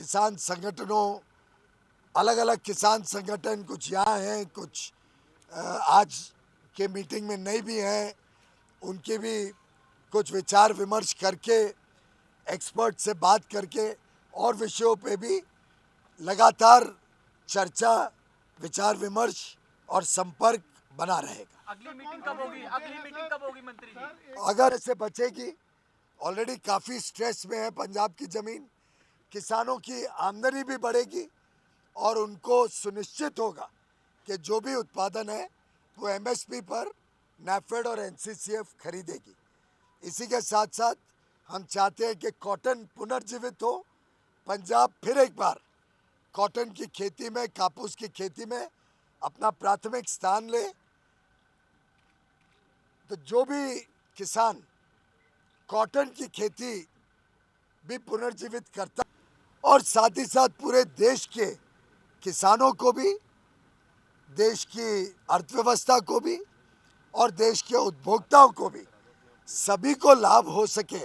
किसान संगठनों, अलग अलग किसान संगठन कुछ यहाँ हैं, कुछ आज के मीटिंग में नहीं भी हैं, उनके भी कुछ विचार विमर्श करके, एक्सपर्ट से बात करके और विषयों पे भी लगातार चर्चा, विचार विमर्श और संपर्क बना रहेगा। अगली मीटिंग कब होगी? अगली मीटिंग कब होगी मंत्री जी? अगर इससे बचेगी, ऑलरेडी काफ़ी स्ट्रेस में है पंजाब की ज़मीन, किसानों की आमदनी भी बढ़ेगी और उनको सुनिश्चित होगा कि जो भी उत्पादन है वो एमएसपी पर नैफेड और एनसीसीएफ खरीदेगी। इसी के साथ साथ हम चाहते हैं कि कॉटन पुनर्जीवित हो, पंजाब फिर एक बार कॉटन की खेती में, कापूस की खेती में अपना प्राथमिक स्थान ले। तो जो भी किसान कॉटन की खेती भी पुनर्जीवित करता और साथ ही साथ पूरे देश के किसानों को भी, देश की अर्थव्यवस्था को भी और देश के उपभोक्ताओं को भी, सभी को लाभ हो सके,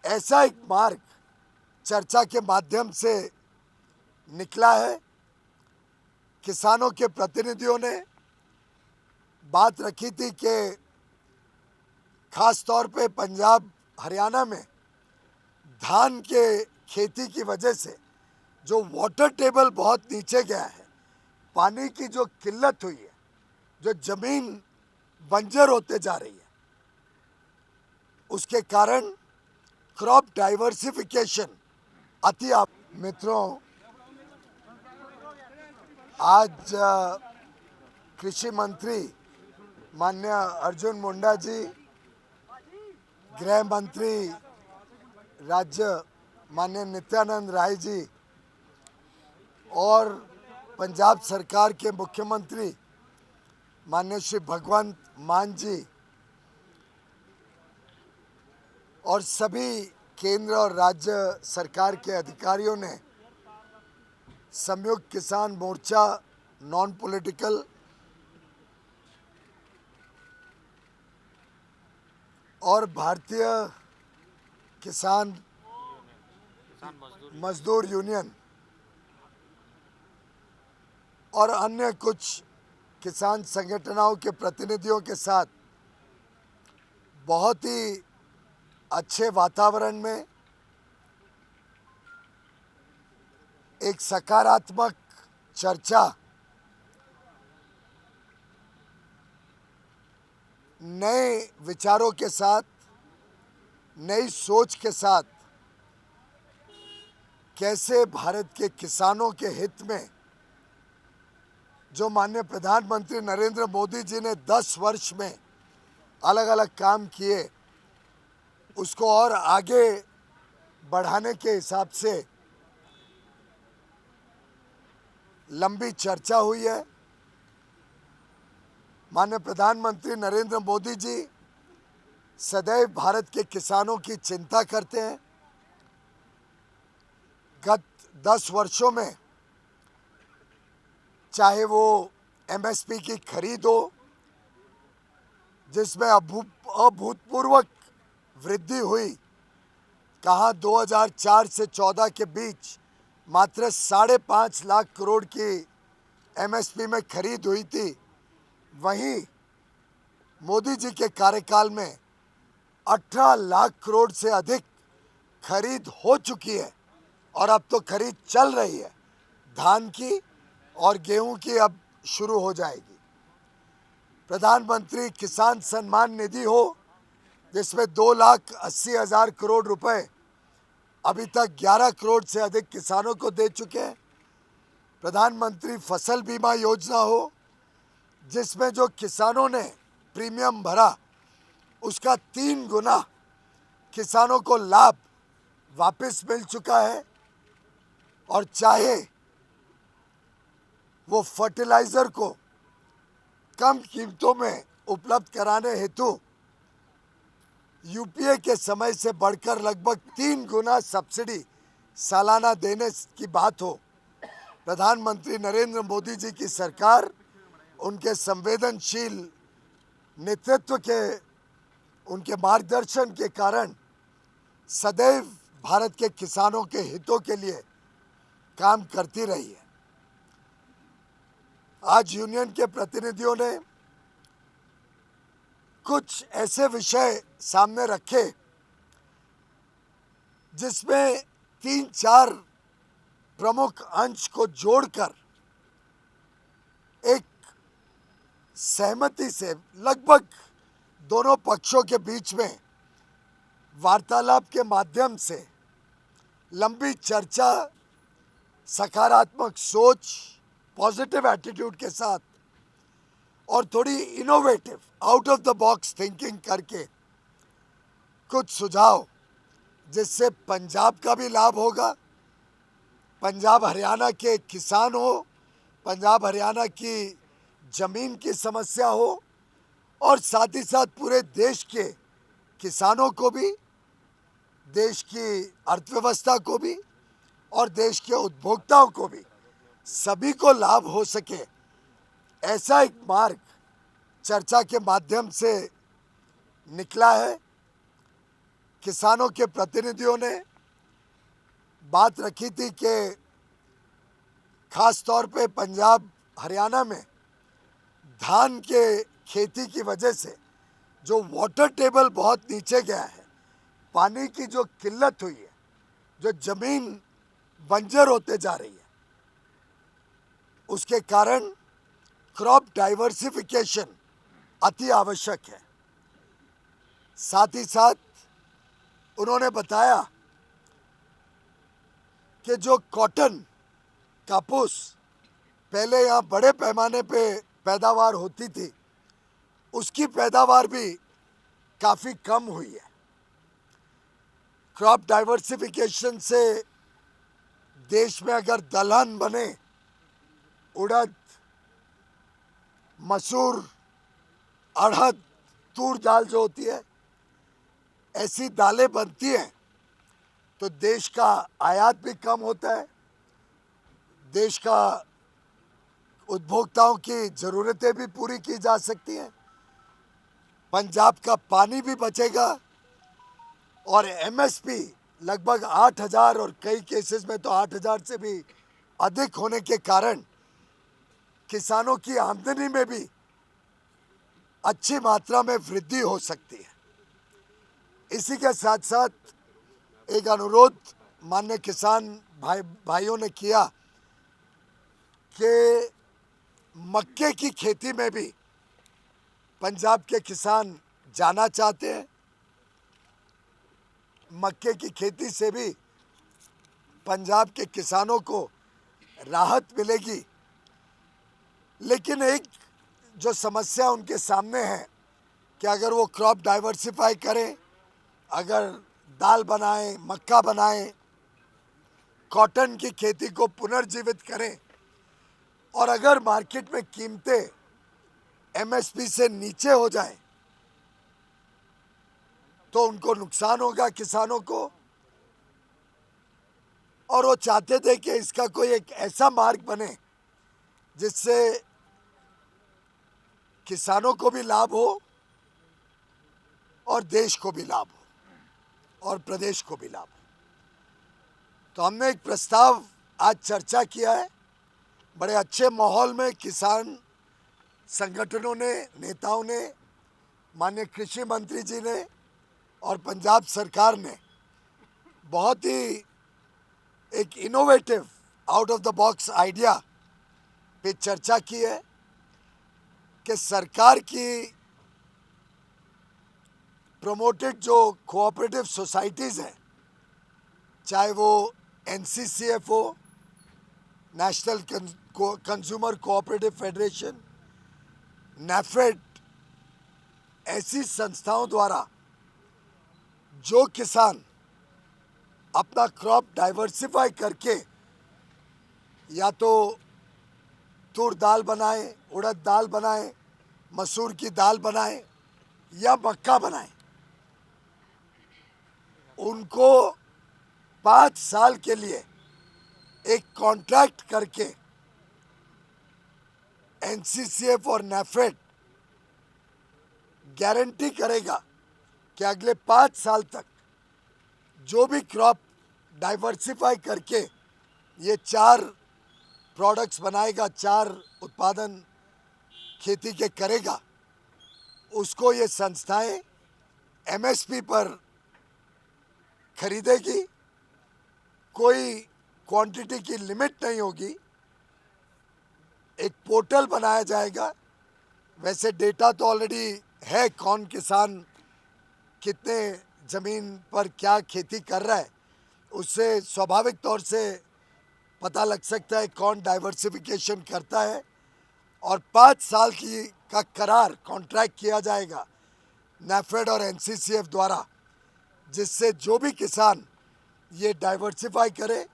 ऐसा एक मार्ग चर्चा के माध्यम से निकला है। किसानों के प्रतिनिधियों ने बात रखी थी कि खास तौर पे पंजाब, हरियाणा में धान के खेती की वजह से जो वाटर टेबल बहुत नीचे गया है, पानी की जो किल्लत हुई है, जो जमीन बंजर होते जा रही है, उसके कारण क्रॉप डाइवर्सिफिकेशन अति मित्रों, आज कृषि मंत्री माननीय अर्जुन मुंडा जी, गृह मंत्री राज्य माननीय नित्यानंद राय जी और पंजाब सरकार के मुख्यमंत्री माननीय श्री भगवंत मान जी और सभी केंद्र और राज्य सरकार के अधिकारियों ने संयुक्त किसान मोर्चा, नॉन पॉलिटिकल और भारतीय किसान मजदूर यूनियन और अन्य कुछ किसान संगठनों के प्रतिनिधियों के साथ बहुत ही अच्छे वातावरण में एक सकारात्मक चर्चा, नए विचारों के साथ, नई सोच के साथ कैसे भारत के किसानों के हित में जो माननीय प्रधानमंत्री नरेंद्र मोदी जी ने 10 वर्ष में अलग अलग काम किए, उसको और आगे बढ़ाने के हिसाब से लंबी चर्चा हुई है। माननीय प्रधानमंत्री नरेंद्र मोदी जी सदैव भारत के किसानों की चिंता करते हैं। गत 10 वर्षों में चाहे वो एमएसपी की खरीद हो, जिसमें अभूतपूर्व वृद्धि हुई, कहाँ 2004 से 14 के बीच मात्र 5.5 लाख करोड़ की एमएसपी में खरीद हुई थी, वहीं मोदी जी के कार्यकाल में 18 लाख करोड़ से अधिक खरीद हो चुकी है और अब तो खरीद चल रही है। धान की और गेहूं की अब शुरू हो जाएगी। प्रधानमंत्री किसान सम्मान निधि हो, जिसमें 2,80,000 करोड़ रुपए अभी तक 11 करोड़ से अधिक किसानों को दे चुके हैं। प्रधानमंत्री फसल बीमा योजना हो, जिसमें जो किसानों ने प्रीमियम भरा उसका 3 गुना किसानों को लाभ वापस मिल चुका है। और चाहे वो फर्टिलाइजर को कम कीमतों में उपलब्ध कराने हेतु यूपीए के समय से बढ़कर लगभग 3 गुना सब्सिडी सालाना देने की बात हो, प्रधानमंत्री नरेंद्र मोदी जी की सरकार उनके संवेदनशील नेतृत्व के, उनके मार्गदर्शन के कारण सदैव भारत के किसानों के हितों के लिए काम करती रही है। आज यूनियन के प्रतिनिधियों ने कुछ ऐसे विषय सामने रखे जिसमें 3-4 प्रमुख अंश को जोड़कर एक सहमति से लगभग दोनों पक्षों के बीच में वार्तालाप के माध्यम से लंबी चर्चा, सकारात्मक सोच, पॉजिटिव एटीट्यूड के साथ और थोड़ी innovative out of the box thinking करके कुछ सुझाव जिससे पंजाब का भी लाभ होगा, पंजाब हरियाणा के किसान हो, पंजाब हरियाणा की जमीन की समस्या हो और साथ ही साथ पूरे देश के किसानों को भी, देश की अर्थव्यवस्था को भी और देश के उपभोक्ताओं को भी, सभी को लाभ हो सके, ऐसा एक मार्ग चर्चा के माध्यम से निकला है। किसानों के प्रतिनिधियों ने बात रखी थी कि खास तौर पे पंजाब हरियाणा में धान के खेती की वजह से जो वाटर टेबल बहुत नीचे गया है, पानी की जो किल्लत हुई है, जो जमीन बंजर होते जा रही है, उसके कारण क्रॉप डाइवर्सिफिकेशन अति आवश्यक है। साथ ही साथ उन्होंने बताया कि जो कॉटन, कापूस पहले यहाँ बड़े पैमाने पे पैदावार होती थी, उसकी पैदावार भी काफ़ी कम हुई है। क्रॉप डाइवर्सिफिकेशन से देश में अगर दलहन बने, उड़द, मसूर, अड़हर, तूर दाल जो होती है, ऐसी दालें बनती हैं तो देश का आयात भी कम होता है, देश का उपभोक्ताओं की ज़रूरतें भी पूरी की जा सकती हैं, पंजाब का पानी भी बचेगा और एमएसपी लगभग 8,000 और कई केसेस में तो 8,000 से भी अधिक होने के कारण किसानों की आमदनी में भी अच्छी मात्रा में वृद्धि हो सकती है। इसी के साथ साथ एक अनुरोध माननीय किसान भाइयों ने किया कि मक्के की खेती में भी पंजाब के किसान जाना चाहते हैं। मक्के की खेती से भी पंजाब के किसानों को राहत मिलेगी, लेकिन एक जो समस्या उनके सामने है कि अगर वो क्रॉप डाइवर्सिफाई करें, अगर दाल बनाएं, मक्का बनाएं, कॉटन की खेती को पुनर्जीवित करें और अगर मार्केट में कीमतें एमएसपी से नीचे हो जाएं तो उनको नुकसान होगा, किसानों को। और वो चाहते थे कि इसका कोई एक ऐसा मार्ग बने जिससे किसानों को भी लाभ हो और देश को भी लाभ हो और प्रदेश को भी लाभ हो। तो हमने एक प्रस्ताव आज चर्चा किया है, बड़े अच्छे माहौल में किसान संगठनों ने, नेताओं ने, माननीय कृषि मंत्री जी ने और पंजाब सरकार ने बहुत ही एक innovative out of the box idea पे चर्चा की है कि सरकार की प्रमोटेड जो कोऑपरेटिव सोसाइटीज़ हैं, चाहे वो एनसीसीएफ हो, national consumer cooperative federation, NAFED, ऐसी संस्थाओं द्वारा जो किसान अपना क्रॉप डाइवर्सिफाई करके या तो तूर दाल बनाए, उड़द दाल बनाए, मसूर की दाल बनाए या मक्का बनाए, उनको 5 साल के लिए एक कॉन्ट्रैक्ट करके एनसीसीएफ और नेफेड गारंटी करेगा कि अगले 5 साल तक जो भी क्रॉप डाइवर्सिफाई करके ये 4 प्रोडक्ट्स बनाएगा, 4 उत्पादन खेती के करेगा, उसको ये संस्थाएं एमएसपी पर खरीदेगी। कोई क्वांटिटी की लिमिट नहीं होगी। एक पोर्टल बनाया जाएगा। वैसे डेटा तो ऑलरेडी है, कौन किसान कितने ज़मीन पर क्या खेती कर रहा है, उससे स्वाभाविक तौर से पता लग सकता है कौन डाइवर्सिफिकेशन करता है। और 5 साल का करार कॉन्ट्रैक्ट किया जाएगा नैफेड और एनसीसीएफ द्वारा, जिससे जो भी किसान ये डाइवर्सिफाई करे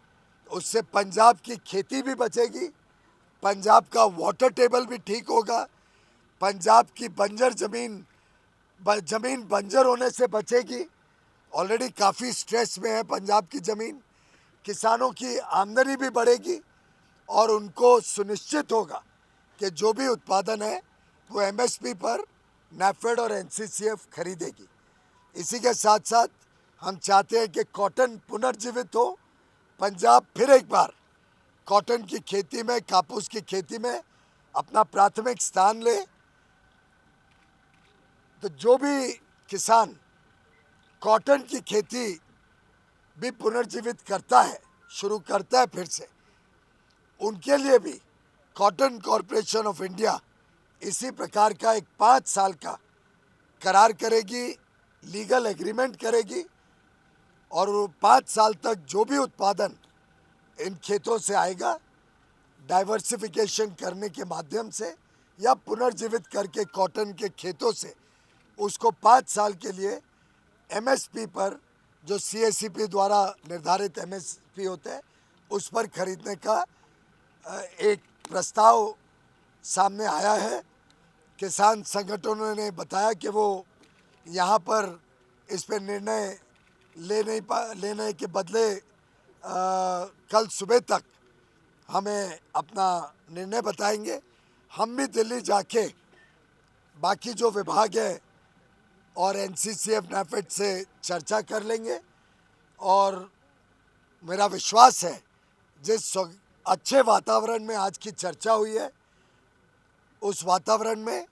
उससे पंजाब की खेती भी बचेगी, पंजाब का वाटर टेबल भी ठीक होगा, पंजाब की बंजर ज़मीन बंजर होने से बचेगी। ऑलरेडी काफ़ी स्ट्रेस में है पंजाब की ज़मीन। किसानों की आमदनी भी बढ़ेगी और उनको सुनिश्चित होगा कि जो भी उत्पादन है वो एमएसपी पर नैफेड और एनसीसीएफ खरीदेगी। इसी के साथ साथ हम चाहते हैं कि कॉटन पुनर्जीवित हो, पंजाब फिर एक बार कॉटन की खेती में, कापूस की खेती में अपना प्राथमिक स्थान ले। तो जो भी किसान कॉटन की खेती भी पुनर्जीवित करता है, शुरू करता है फिर से, उनके लिए भी कॉटन कॉरपोरेशन ऑफ इंडिया इसी प्रकार का एक 5 साल का करार करेगी, लीगल एग्रीमेंट करेगी और 5 साल तक जो भी उत्पादन इन खेतों से आएगा, डाइवर्सिफिकेशन करने के माध्यम से या पुनर्जीवित करके कॉटन के खेतों से उसको 5 साल के लिए एमएसपी पर, जो सीएससीपी द्वारा निर्धारित एमएसपी होते हैं, उस पर खरीदने का एक प्रस्ताव सामने आया है। किसान संगठनों ने बताया कि वो यहाँ पर इस पर निर्णय लेने के बदले कल सुबह तक हमें अपना निर्णय बताएंगे। हम भी दिल्ली जाके बाकी जो विभाग है और एनसीसीएफ नैफेड से चर्चा कर लेंगे और मेरा विश्वास है जिस अच्छे वातावरण में आज की चर्चा हुई है, उस वातावरण में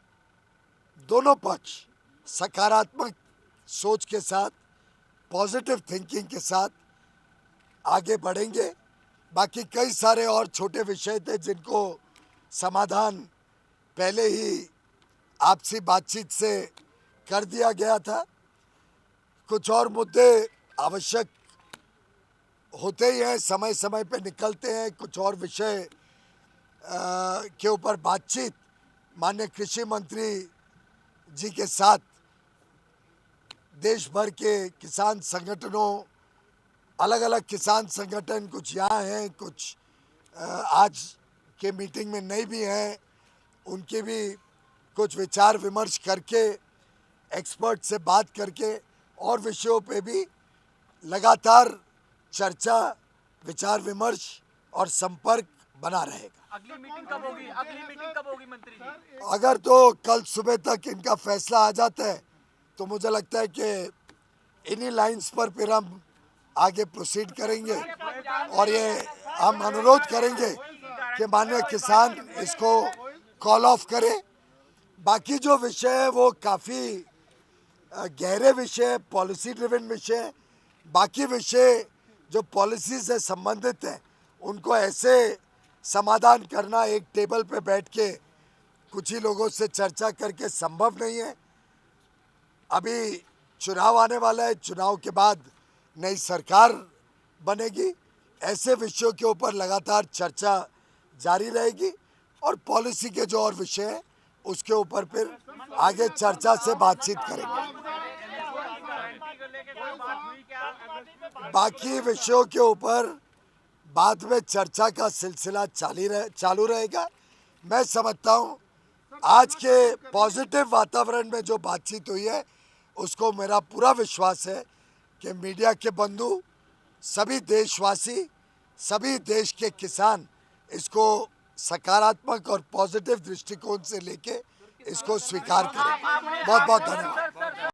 दोनों पक्ष सकारात्मक सोच के साथ, पॉजिटिव थिंकिंग के साथ आगे बढ़ेंगे। बाकी कई सारे और छोटे विषय थे जिनको समाधान पहले ही आपसी बातचीत से कर दिया गया था। कुछ और मुद्दे आवश्यक होते ही हैं, समय समय पे निकलते हैं। कुछ और विषय के ऊपर बातचीत माननीय कृषि मंत्री जी के साथ देश भर के किसान संगठनों, अलग अलग किसान संगठन, कुछ यहाँ हैं, कुछ आज के मीटिंग में नहीं भी हैं, उनके भी कुछ विचार विमर्श करके, एक्सपर्ट से बात करके और विषयों पे भी लगातार चर्चा, विचार विमर्श और संपर्क बना रहेगा। अगली मीटिंग कब होगी? अगली मीटिंग कब होगी मंत्री जी? अगर तो कल सुबह तक इनका फैसला आ जाता है तो मुझे लगता है कि इन्हीं लाइंस पर फिर हम आगे प्रोसीड करेंगे और ये हम अनुरोध करेंगे कि माननीय किसान इसको कॉल ऑफ करें। बाकी जो विषय है वो काफ़ी गहरे विषय, पॉलिसी ड्रिवन विषय, बाकी विषय जो पॉलिसी से संबंधित है उनको ऐसे समाधान करना एक टेबल पे बैठ के कुछ ही लोगों से चर्चा करके संभव नहीं है। अभी चुनाव आने वाला है, चुनाव के बाद नई सरकार बनेगी, ऐसे विषयों के ऊपर लगातार चर्चा जारी रहेगी और पॉलिसी के जो और विषय हैं उसके ऊपर फिर आगे चर्चा से बातचीत करेंगे। बाकी विषयों के ऊपर बाद में चर्चा का सिलसिला चालू रहेगा। मैं समझता हूँ आज के पॉजिटिव वातावरण में जो बातचीत हुई है उसको मेरा पूरा विश्वास है कि मीडिया के बंधु, सभी देशवासी, सभी देश के किसान इसको सकारात्मक और पॉजिटिव दृष्टिकोण से लेके इसको स्वीकार करें। बहुत बहुत धन्यवाद।